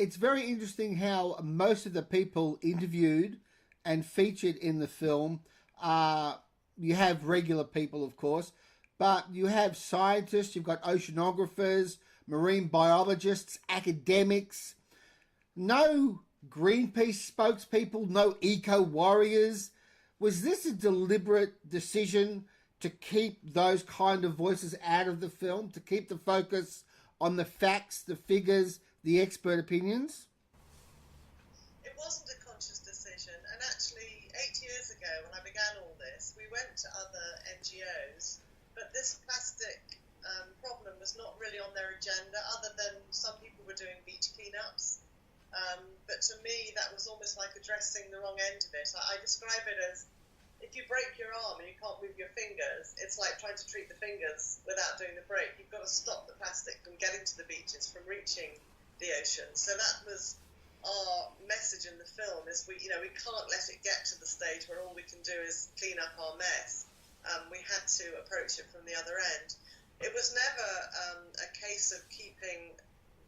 it's very interesting how most of the people interviewed and featured in the film are, you have regular people, of course, but you have scientists, you've got oceanographers, marine biologists, academics, no Greenpeace spokespeople, no eco-warriors. Was this a deliberate decision to keep those kind of voices out of the film, to keep the focus on the facts, the figures, the expert opinions? It wasn't a conscious decision, and actually 8 years ago when I began all this, we went to other NGOs, but this plastic problem was not really on their agenda, other than some people were doing beach cleanups. But to me, that was almost like addressing the wrong end of it. I describe it as, if you break your arm and you can't move your fingers, it's like trying to treat the fingers without doing the break. You've got to stop the plastic from getting to the beaches, from reaching the ocean. So that was our message in the film, is we can't let it get to the stage where all we can do is clean up our mess. We had to approach it from the other end. It was never a case of keeping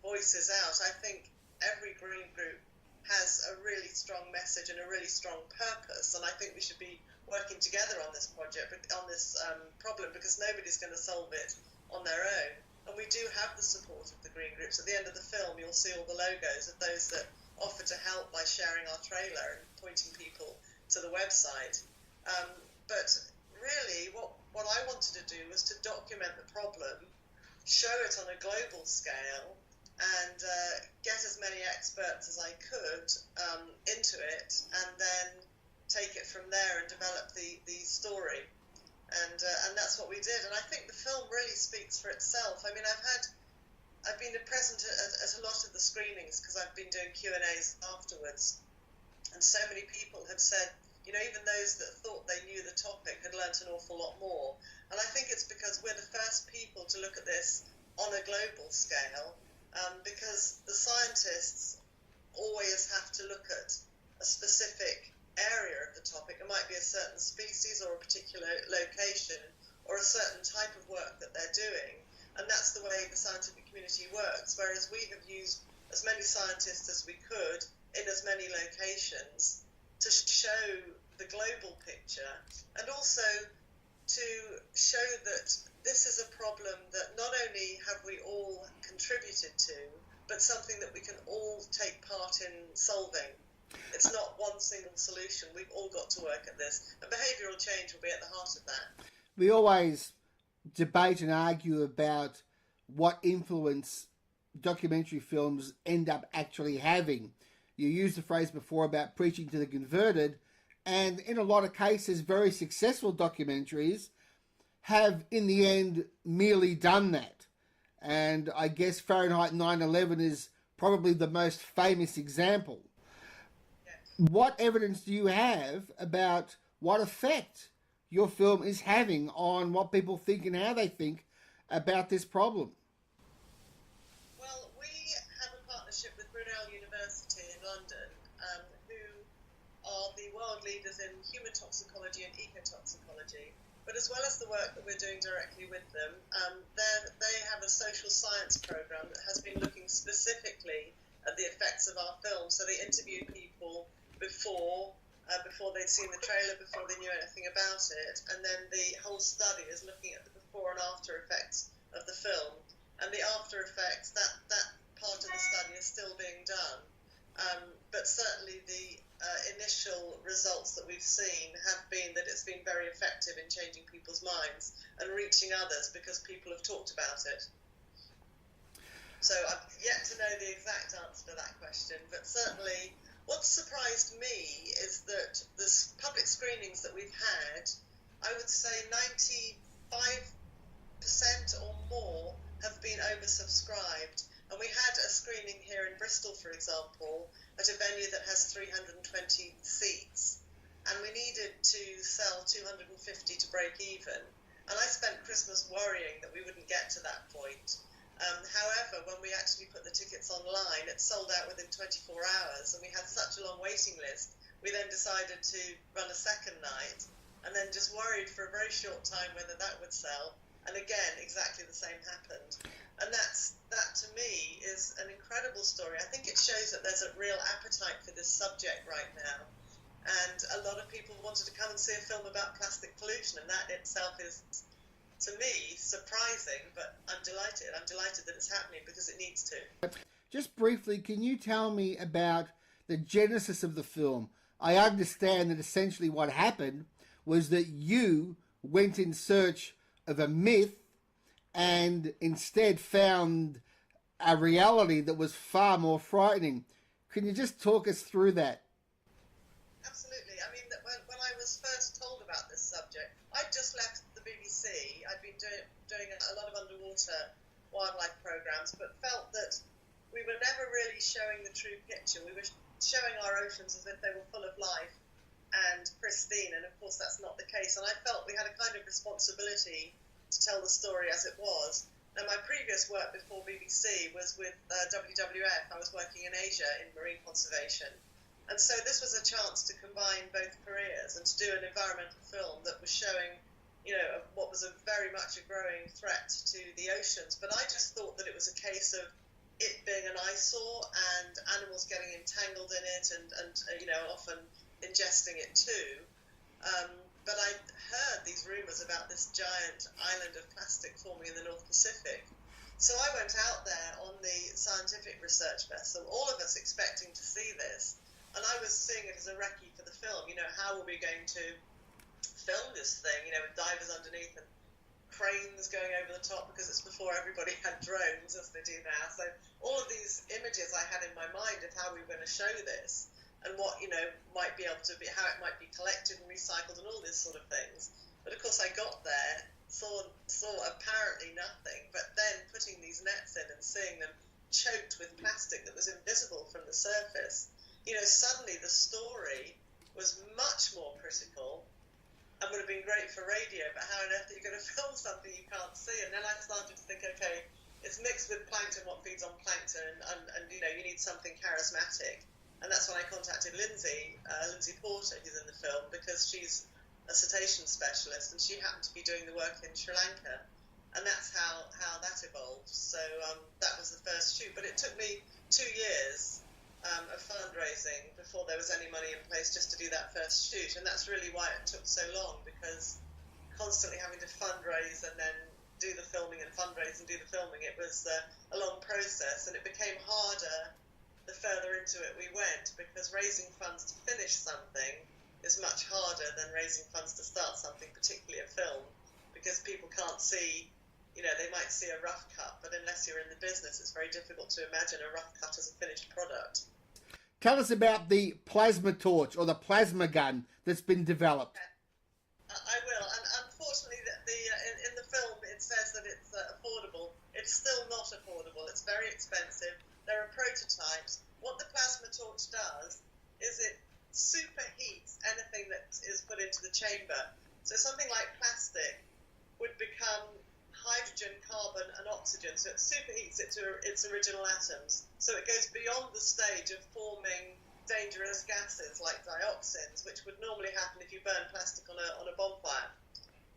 voices out. I think every green group has a really strong message and a really strong purpose, and I think we should be working together on this project, on this problem, because nobody's going to solve it on their own. And we do have the support of the green groups. At the end of the film, you'll see all the logos of those that offer to help by sharing our trailer and pointing people to the website. But really, what I wanted to do was to document the problem, show it on a global scale, and get as many experts as I could into it, and then take it from there and develop the story. And that's what we did. And I think the film really speaks for itself. I mean, I've been present at a lot of the screenings because I've been doing Q&As afterwards, and so many people have said, even those that thought they knew the topic had learnt an awful lot more. And I think it's because we're the first people to look at this on a global scale, because the scientists always have to look at a specific area of the topic. It might be a certain species or a particular location or a certain type of work that they're doing, and that's the way the scientific community works, whereas we have used as many scientists as we could in as many locations to show the global picture, and also to show that this is a problem that not only have we all contributed to, but something that we can all take part in solving. It's not one single solution. We've all got to work at this, and behavioural change will be at the heart of that. We always debate and argue about what influence documentary films end up actually having. You used the phrase before about preaching to the converted, and in a lot of cases, very successful documentaries have, in the end, merely done that. And I guess Fahrenheit 9/11 is probably the most famous example. Yes. What evidence do you have about what effect your film is having on what people think and how they think about this problem? Well, we have a partnership with Brunel University in London, who are the world leaders in human toxicology and ecotoxicology. But as well as the work that we're doing directly with them, they have a social science program that has been looking specifically at the effects of our film. So they interview people before they'd seen the trailer, before they knew anything about it, and then the whole study is looking at the before and after effects of the film. And the after effects, that part of the study is still being done. But certainly the initial results that we've seen have been that it's been very effective in changing people's minds and reaching others because people have talked about it. So I've yet to know the exact answer to that question, but certainly what surprised me is that the public screenings that we've had, I would say 95% or more have been oversubscribed. And we had a screening here in Bristol, for example, at a venue that has 320 seats, and we needed to sell 250 to break even. And I spent Christmas worrying that we wouldn't get to that point. However, when we actually put the tickets online, it sold out within 24 hours, and we had such a long waiting list. We then decided to run a second night, and then just worried for a very short time whether that would sell. And again, exactly the same happened. And that to me is an incredible story. I think it shows that there's a real appetite for this subject right now. And a lot of people wanted to come and see a film about plastic pollution, and that itself is, to me, surprising, but I'm delighted. I'm delighted that it's happening because it needs to. Just briefly, can you tell me about the genesis of the film? I understand that essentially what happened was that you went in search of a myth and instead found a reality that was far more frightening. Can you just talk us through that? Absolutely. I mean, when I was first told about this subject, I'd just left the BBC. I'd been doing a lot of underwater wildlife programs, but felt that we were never really showing the true picture. We were showing our oceans as if they were full of life and pristine, and of course that's not the case. And I felt we had a kind of responsibility to tell the story as it was. Now, my previous work before BBC was with WWF. I was working in Asia in marine conservation. And so this was a chance to combine both careers and to do an environmental film that was showing, what was very much a growing threat to the oceans. But I just thought that it was a case of it being an eyesore and animals getting entangled in it and often ingesting it too. But I heard these rumours about this giant island of plastic forming in the North Pacific. So I went out there on the scientific research vessel, all of us expecting to see this. And I was seeing it as a recce for the film. How are we going to film this thing, with divers underneath and cranes going over the top, because it's before everybody had drones as they do now. So all of these images I had in my mind of how we were going to show this and what, might be able to be, how it might be collected and recycled and all these sort of things. But of course I got there, saw apparently nothing, but then putting these nets in and seeing them choked with plastic that was invisible from the surface, suddenly the story was much more critical and would have been great for radio, but how on earth are you going to film something you can't see? And then I started to think, okay, it's mixed with plankton, what feeds on plankton, and you need something charismatic. And that's when I contacted Lindsay Porter, who's in the film, because she's a cetacean specialist, and she happened to be doing the work in Sri Lanka. And that's how that evolved. So that was the first shoot. But it took me 2 years of fundraising before there was any money in place just to do that first shoot. And that's really why it took so long, because constantly having to fundraise and then do the filming and fundraise and do the filming, it was a long process. And it became harder the further into it we went, because raising funds to finish something is much harder than raising funds to start something, particularly a film, because people can't see, they might see a rough cut, but unless you're in the business, it's very difficult to imagine a rough cut as a finished product. Tell us about the plasma torch or the plasma gun that's been developed. I will, and unfortunately in the film it says that it's affordable. It's still not affordable. It's very expensive. There are prototypes. What the plasma torch does is it superheats anything that is put into the chamber. So something like plastic would become hydrogen, carbon and oxygen. So it superheats it to its original atoms. So it goes beyond the stage of forming dangerous gases like dioxins, which would normally happen if you burn plastic on a bonfire.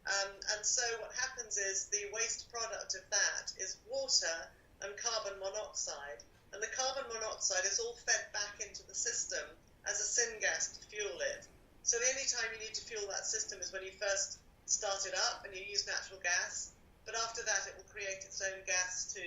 And so what happens is the waste product of that is water and carbon monoxide. And the carbon monoxide is all fed back into the system as a syngas to fuel it. So the only time you need to fuel that system is when you first start it up and you use natural gas. But after that, it will create its own gas to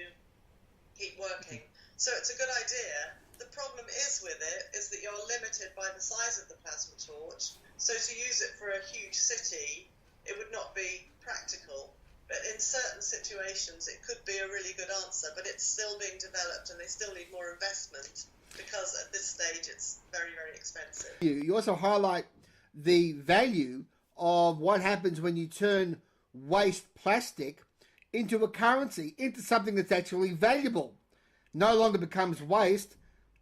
keep working. So it's a good idea. The problem is with it is that you're limited by the size of the plasma torch. So to use it for a huge city, it would not be practical. But in certain situations, it could be a really good answer, but it's still being developed and they still need more investment, because at this stage it's very, very expensive. You also highlight the value of what happens when you turn waste plastic into a currency, into something that's actually valuable. No longer becomes waste,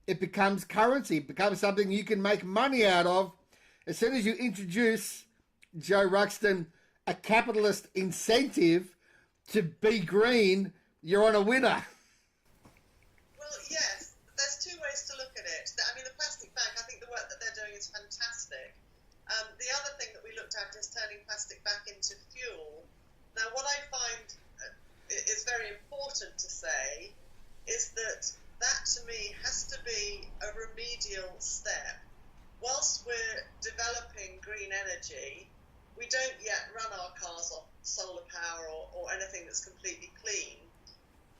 it becomes currency, it becomes something you can make money out of. As soon as you introduce, Jo Ruxton, a capitalist incentive to be green, you're on a winner. Well, yes, there's two ways to look at it. I mean, the plastic bank, I think the work that they're doing is fantastic. The other thing that we looked at is turning plastic back into fuel. Now, what I find has to be a remedial step. Whilst we're developing green energy, we don't yet run our cars off solar power or anything that's completely clean.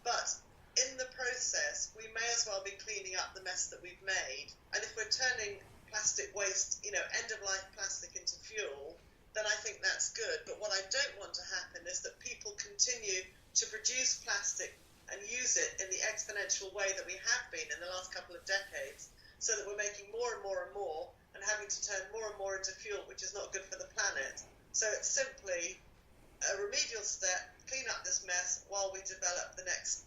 But in the process, we may as well be cleaning up the mess that we've made. And if we're turning plastic waste, end-of-life plastic into fuel, then I think that's good. But what I don't want to happen is that people continue to produce plastic and use it in the exponential way that we have been in the last couple of decades, so that we're making more and more and more and having to turn more and more into fuel, which is not good for the planet. So it's simply a remedial step, clean up this mess while we develop the next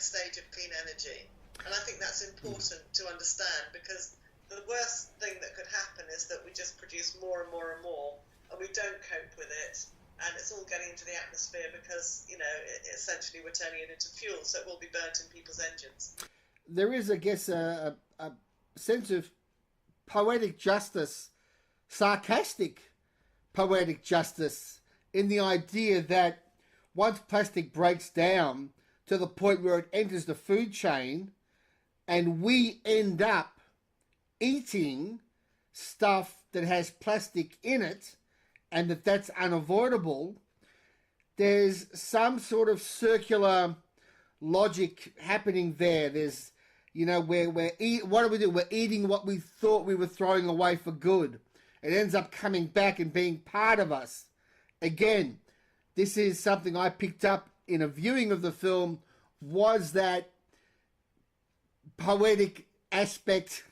stage of clean energy. And I think that's important to understand, because the worst thing that could happen is that we just produce more and more and more, and we don't cope with it, and it's all getting into the atmosphere because, essentially we're turning it into fuel, so it will be burnt in people's engines. There is, I guess, a sense of poetic justice, sarcastic poetic justice, in the idea that once plastic breaks down to the point where it enters the food chain and we end up eating stuff that has plastic in it, and that's unavoidable, there's some sort of circular logic happening there. There's, what do we do? We're eating what we thought we were throwing away for good. It ends up coming back and being part of us. Again, this is something I picked up in a viewing of the film, was that poetic aspect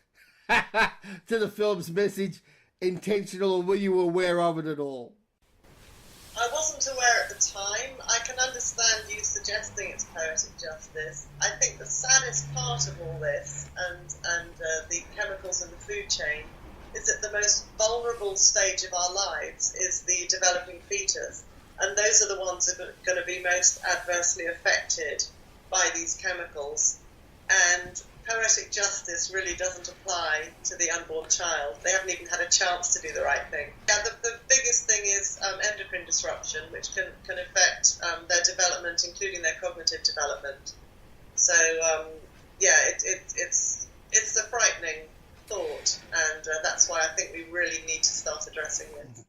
to the film's message intentional, or were you aware of it at all? I wasn't aware at the time. I can understand you suggesting it's poetic justice. I think the saddest part of all this and the chemicals in the food chain is that the most vulnerable stage of our lives is the developing fetus, and those are the ones that are going to be most adversely affected by these chemicals. And poetic justice really doesn't apply to the unborn child. They haven't even had a chance to do the right thing. Yeah, the biggest thing is endocrine disruption, which can affect their development, including their cognitive development. So, it's a frightening thought, and that's why I think we really need to start addressing this.